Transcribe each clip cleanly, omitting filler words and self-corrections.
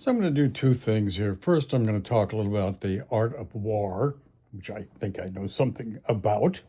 So I'm going to do two things here. First, I'm going to talk a little about the art of war, which I think I know something about.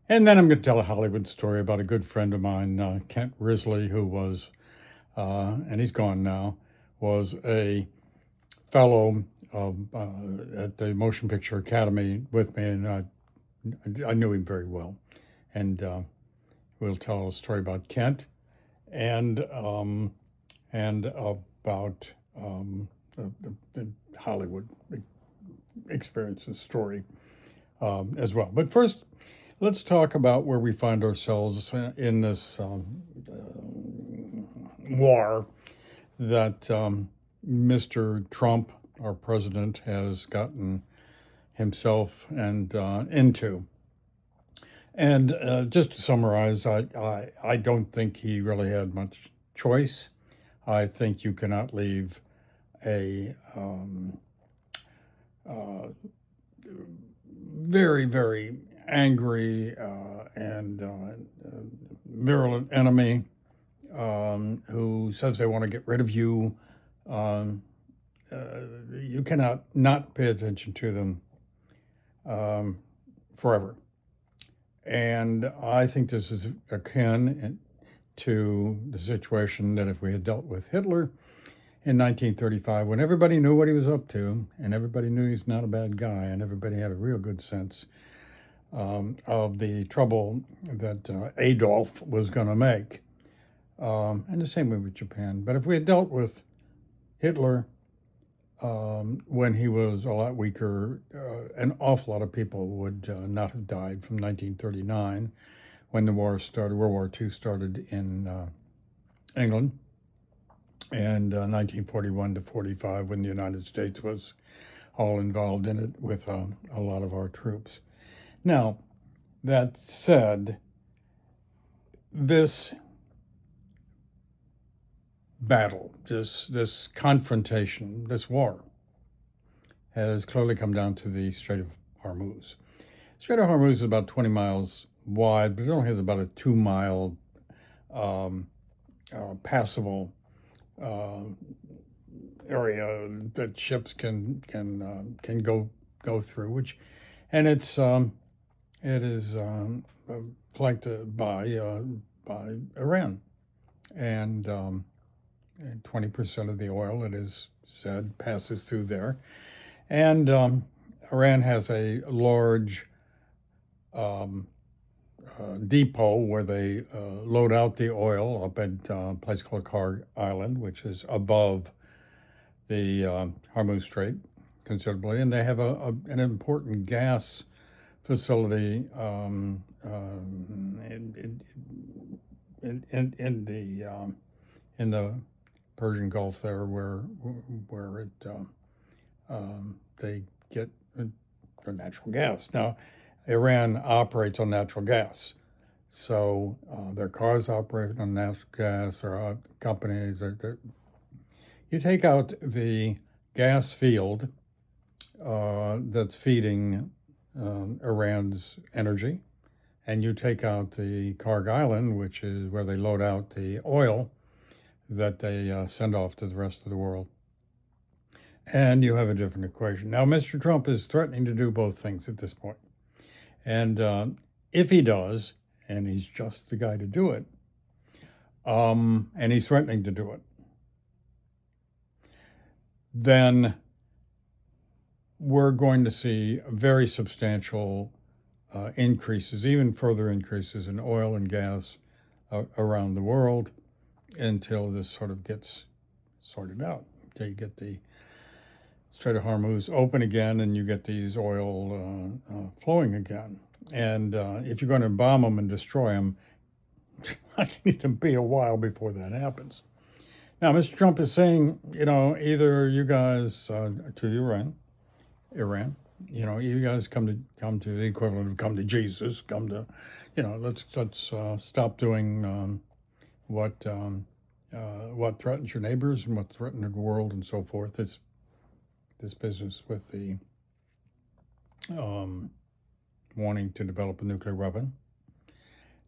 And then I'm going to tell a Hollywood story about a good friend of mine, Kent Risley, who was, and he's gone now, was a fellow at the Motion Picture Academy with me, and I knew him very well. And we'll tell a story about Kent and about the Hollywood experience and story as well. But first, let's talk about where we find ourselves in this war that Mr. Trump, our president, has gotten himself and into. And just to summarize, I don't think he really had much choice. I think you cannot leave a very, very angry and virulent enemy who says they want to get rid of you. You cannot not pay attention to them forever. And I think this is akin to the situation that if we had dealt with Hitler in 1935, when everybody knew what he was up to, and everybody knew he's not a bad guy, and everybody had a real good sense of the trouble that Adolf was going to make. And the same way with Japan. But if we had dealt with Hitler when he was a lot weaker, an awful lot of people would not have died from 1939 when the war started. World War II started in England, and 1941 to 45 when the United States was all involved in it with a lot of our troops. Now, that said, this battle, this confrontation, this war, has clearly come down to the Strait of Hormuz. Strait of Hormuz is about 20 miles wide, but it only has about a 2-mile passable area that ships can go through. And it is flanked by Iran, and 20% of the oil, it is said, passes through there. And Iran has a large depot where they load out the oil up at a place called Kharg Island, which is above the Hormuz Strait considerably. And they have an important gas facility in the Persian Gulf there, where they get their natural gas. Now, Iran operates on natural gas, so their cars operate on natural gas. There are companies. You take out the gas field that's feeding Iran's energy, and you take out the Kharg Island, which is where they load out the oil that they send off to the rest of the world. And you have a different equation. Now, Mr. Trump is threatening to do both things at this point. And if he does, and he's just the guy to do it, and he's threatening to do it, then we're going to see very substantial increases, even further increases in oil and gas around the world until this sort of gets sorted out, until you get the Strait of Hormuz open again and you get these oil flowing again. And if you're going to bomb them and destroy them, I need to be a while before that happens. Now, Mr. Trump is saying, either you guys to Iran, you guys come to the equivalent of come to Jesus, come to, let's stop doing what threatens your neighbors and what threatens the world and so forth. It's this business with the wanting to develop a nuclear weapon.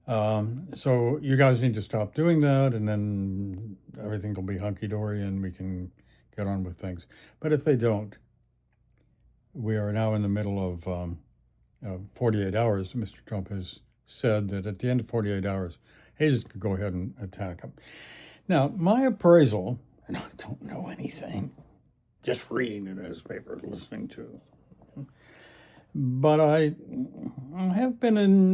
So you guys need to stop doing that, and then everything will be hunky-dory and we can get on with things. But if they don't, we are now in the middle of 48 hours. Mr. Trump has said that at the end of 48 hours, he just could go ahead and attack them. Now, my appraisal, and I don't know anything, just reading the newspaper, listening to, but I have been in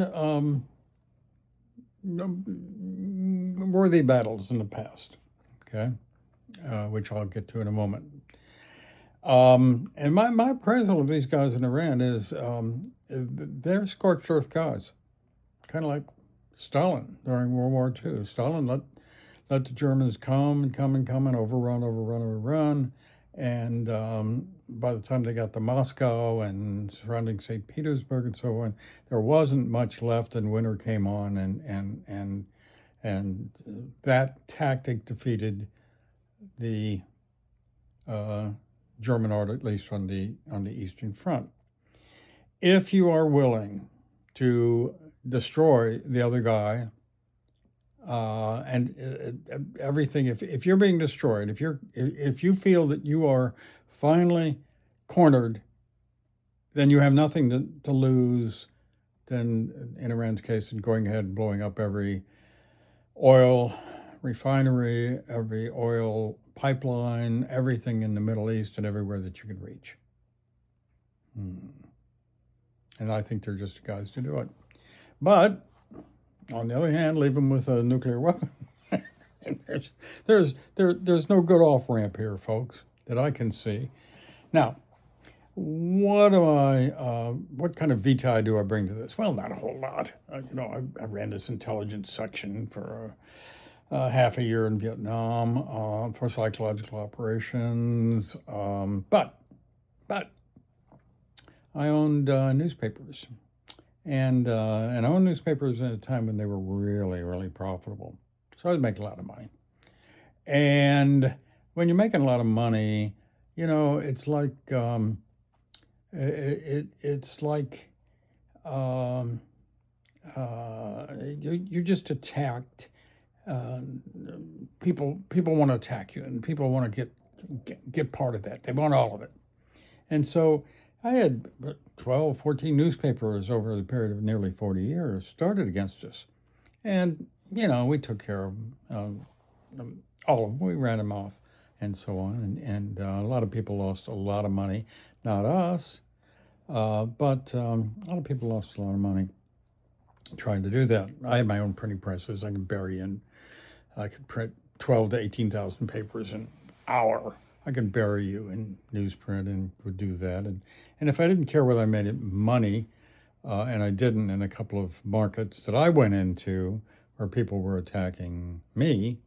worthy battles in the past, okay, which I'll get to in a moment. And my appraisal of these guys in Iran is they're scorched earth guys, kind of like Stalin during World War II. Stalin let the Germans come and overrun. And by the time they got to Moscow and surrounding St. Petersburg and so on, there wasn't much left, and winter came on, and that tactic defeated the German art, at least on the Eastern Front. If you are willing to destroy the other guy, and everything, if you're being destroyed, if you feel that you are finally cornered, then you have nothing to lose. Then, in Iran's case, in going ahead and blowing up every oil refinery, every oil pipeline, everything in the Middle East and everywhere that you could reach. And I think they're just the guys to do it. But on the other hand, leave them with a nuclear weapon. there's no good off ramp here, folks, that I can see. Now, what kind of vitae do I bring to this? Well, not a whole lot. I ran this intelligence section for half a year in Vietnam for psychological operations. But I owned newspapers. And I owned newspapers at a time when they were really, really profitable. So I was making a lot of money. And when you're making a lot of money, it's like you're just attacked. People want to attack you, and people want to get part of that. They want all of it. And so I had 12, 14 newspapers over the period of nearly 40 years started against us. And, we took care of all of them. We ran them off and so on. And a lot of people lost a lot of money. Not us, but a lot of people lost a lot of money trying to do that. I had my own printing presses. I could print 12 to 18,000 papers an hour. I could bury you in newsprint and would do that. And if I didn't care whether I made it money, and I didn't in a couple of markets that I went into where people were attacking me,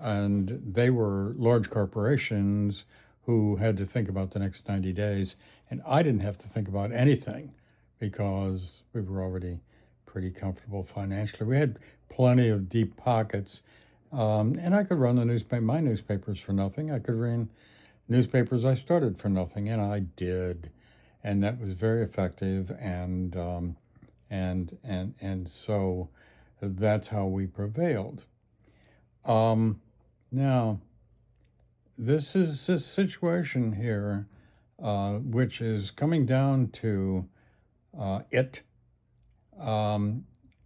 and they were large corporations who had to think about the next 90 days, and I didn't have to think about anything because we were already pretty comfortable financially. We had plenty of deep pockets. And I could run my newspapers for nothing. I could run newspapers I started for nothing, and I did, and that was very effective. And so that's how we prevailed. Now, this is this situation here, which is coming down to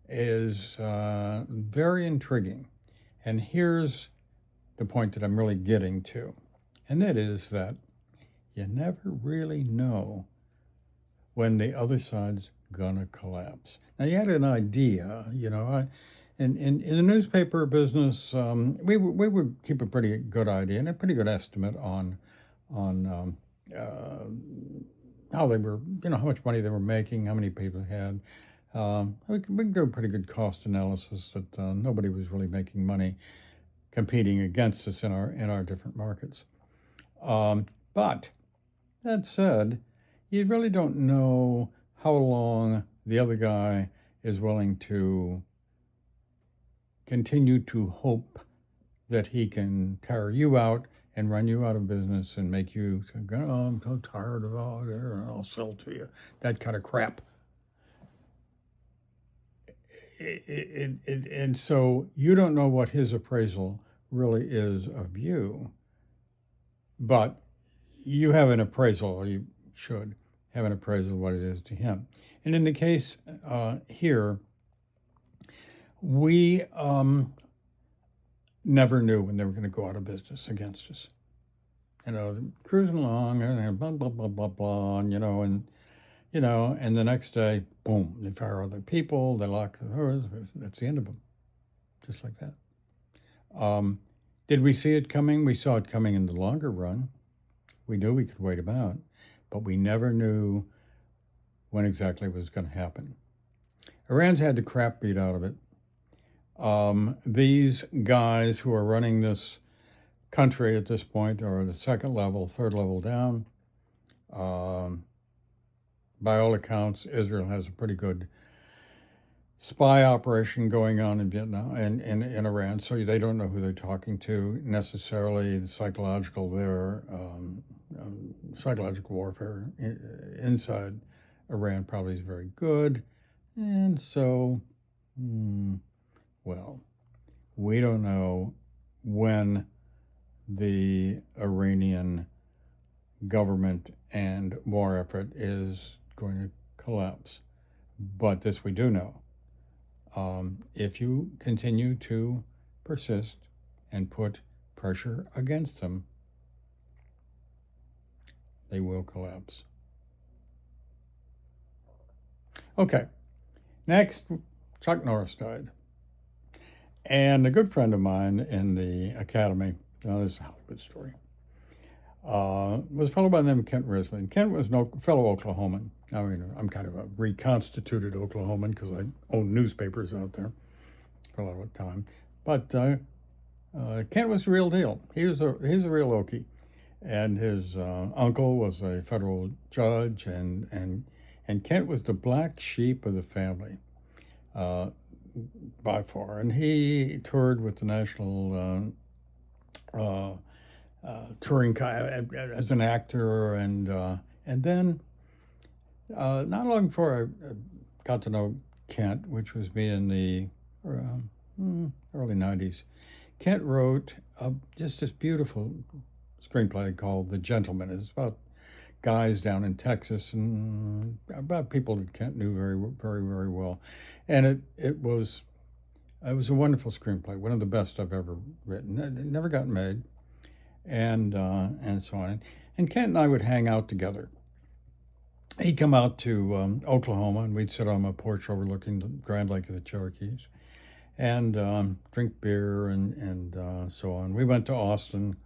is very intriguing. And here's the point that I'm really getting to, and that is that you never really know when the other side's gonna collapse. Now, you had an idea, in the newspaper business, we would keep a pretty good idea and a pretty good estimate on how they were, how much money they were making, how many people they had. We could do a pretty good cost analysis that nobody was really making money competing against us in our different markets. But that said, you really don't know how long the other guy is willing to continue to hope that he can tire you out and run you out of business and make you say, "Oh, I'm so tired of all there, and I'll sell to you." That kind of crap. And so you don't know what his appraisal really is of you. but you have an appraisal, or you should have an appraisal of what it is to him. And in the case here, we never knew when they were going to go out of business against us. Cruising along, and blah, blah, blah, blah, blah, and the next day, boom, they fire other people, they lock the doors. That's the end of them, just like that. Did we see it coming? We saw it coming in the longer run. We knew we could wait them out, but we never knew when exactly it was going to happen. Iran's had the crap beat out of it. These guys who are running this country at this point are the second level, third level down. By all accounts, Israel has a pretty good spy operation going on in Vietnam and in Iran, so they don't know who they're talking to necessarily. The psychological warfare inside Iran probably is very good, and so, well, we don't know when the Iranian government and war effort is going to collapse. But this we do know. If you continue to persist and put pressure against them, they will collapse. Okay, next, Chuck Norris died. And a good friend of mine in the academy, this is a Hollywood story, was a fellow by the name of Kent Risley. And Kent was a fellow Oklahoman. I mean, I'm kind of a reconstituted Oklahoman because I own newspapers out there for a lot of time. But Kent was the real deal. He's a real Okie. And his uncle was a federal judge, and Kent was the black sheep of the family by far. And he toured with the National touring as an actor, and then not long before I got to know Kent, which was me in the early 90s, Kent wrote just this beautiful screenplay called The Gentleman. It's about guys down in Texas and about people that Kent knew very, very, very well. And it was a wonderful screenplay, one of the best I've ever written. It never got made, and so on. And Kent and I would hang out together. He'd come out to Oklahoma, and we'd sit on my porch overlooking the Grand Lake of the Cherokees and drink beer and so on. We went to Austin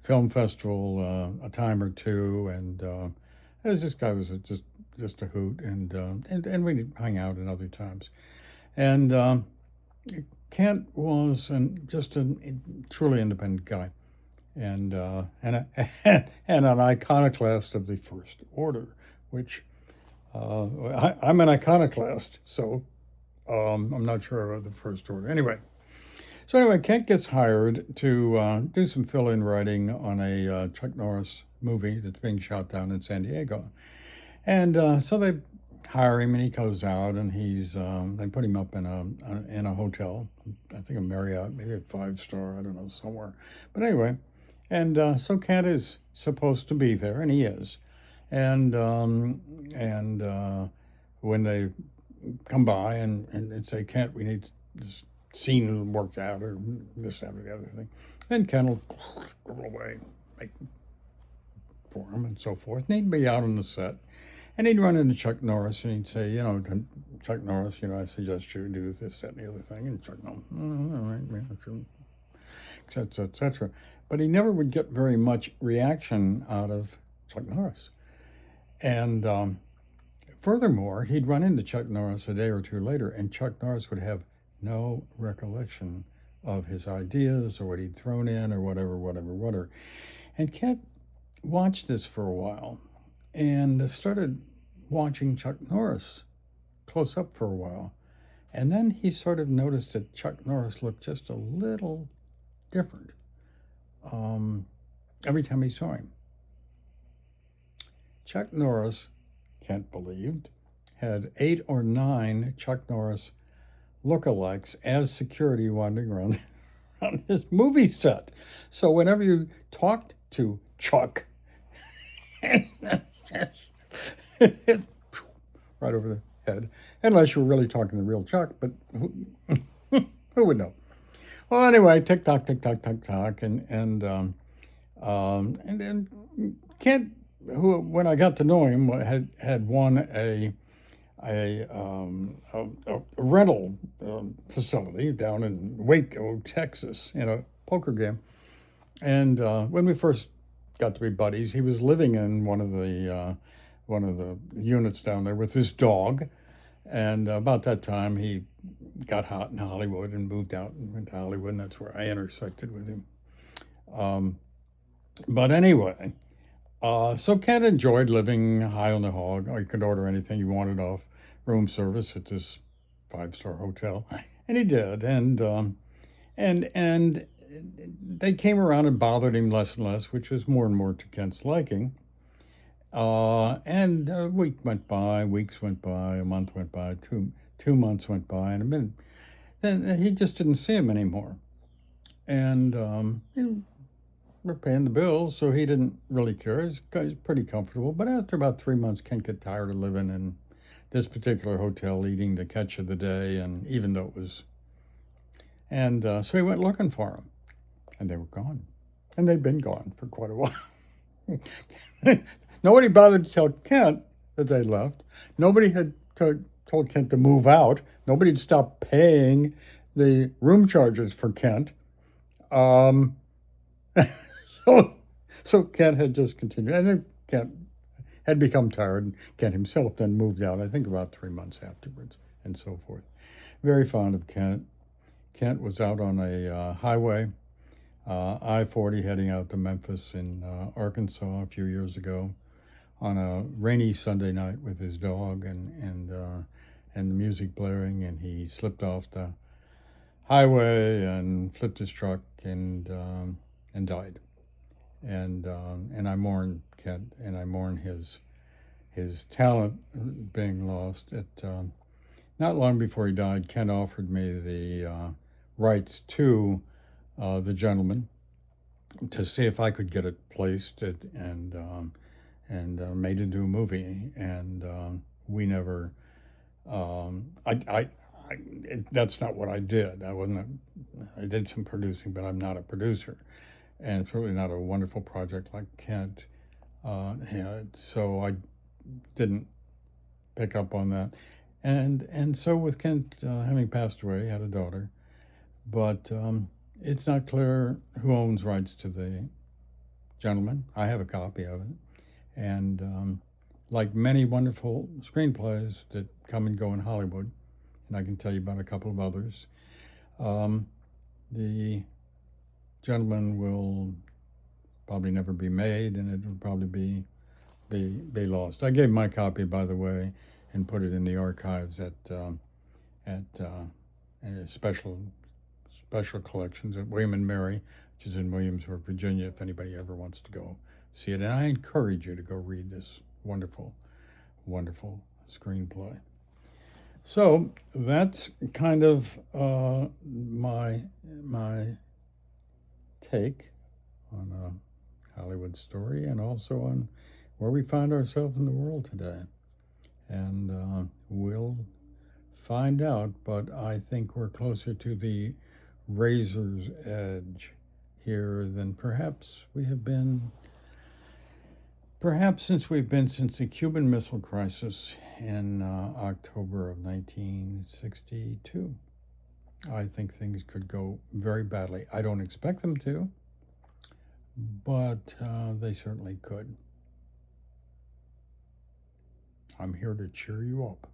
Film Festival a time or two, and this guy was just a hoot, and we'd hang out at other times. And Kent was just a truly independent guy, and an iconoclast of the First Order, which I'm an iconoclast, so I'm not sure about the First Order. Anyway, Kent gets hired to do some fill-in writing on a Chuck Norris movie that's being shot down in San Diego, and so they hire him, and he goes out, and they put him up in a hotel, I think a Marriott, maybe a 5-star, I don't know, somewhere. But anyway, and so Kent is supposed to be there, and he is, and when they come by and say, Kent, we need this scene worked out, or this, that, or the other thing, then Kent will go away, make for him, and so forth, and he'd be out on the set. And he'd run into Chuck Norris, and he'd say, Chuck Norris, I suggest you do this, that, and the other thing. And Chuck, all right, et cetera, et cetera. But he never would get very much reaction out of Chuck Norris. And furthermore, he'd run into Chuck Norris a day or two later, and Chuck Norris would have no recollection of his ideas or what he'd thrown in or whatever. And Kent watched this for a while and started watching Chuck Norris close up for a while. And then he sort of noticed that Chuck Norris looked just a little different every time he saw him. Chuck Norris, Kent believed, had 8 or 9 Chuck Norris lookalikes as security wandering around on his movie set. So whenever you talked to Chuck. Right over the head. Unless you were really talking to real Chuck, but who would know? Well, anyway, tick tock, tick tock, tick tock, and then Kent, who when I got to know him, had won a rental facility down in Waco, Texas, in a poker game. And when we first got to be buddies, he was living in one of the units down there with his dog. And about that time, he got hot in Hollywood and moved out and went to Hollywood, and that's where I intersected with him. But anyway, so Ken enjoyed living high on the hog. He could order anything he wanted off room service at this 5-star hotel, and he did. And they came around and bothered him less and less, which was more and more to Kent's liking. And a week went by, weeks went by, a month went by, two months went by, and a minute. Then he just didn't see him anymore. And we're paying the bills, so he didn't really care. He's pretty comfortable. But after about 3 months, Kent got tired of living in this particular hotel, eating the catch of the day, and even though it was... And so he went looking for him, and they were gone. And they'd been gone for quite a while. Nobody bothered to tell Kent that they left. Nobody had told Kent to move out. Nobody had stopped paying the room charges for Kent. So Kent had just continued. And then Kent had become tired. And Kent himself then moved out, I think about 3 months afterwards, and so forth. Very fond of Kent. Kent was out on a highway, I-40, heading out to Memphis in Arkansas a few years ago, on a rainy Sunday night with his dog and the music blaring, and he slipped off the highway and flipped his truck and died. And I mourn Kent, and I mourn his talent being lost. Not long before he died, Kent offered me the rights to The Gentleman to see if I could get it placed and made into a movie. And we never. That's not what I did. I did some producing, but I'm not a producer, and it's really not a wonderful project like Kent had. So I didn't pick up on that. And so with Kent having passed away, he had a daughter, but it's not clear who owns rights to The Gentleman. I have a copy of it, and like many wonderful screenplays that come and go in Hollywood, and I can tell you about a couple of others, The Gentleman will probably never be made, and it will probably be lost. I gave my copy, by the way, and put it in the archives at special collections at William and Mary, which is in Williamsburg, Virginia, if anybody ever wants to go see it. And I encourage you to go read this wonderful, wonderful screenplay. So that's kind of my take on a Hollywood story, and also on where we find ourselves in the world today. And we'll find out, but I think we're closer to the razor's edge here than perhaps we have been, since the Cuban Missile Crisis in October of 1962. I think things could go very badly. I don't expect them to, but they certainly could. I'm here to cheer you up.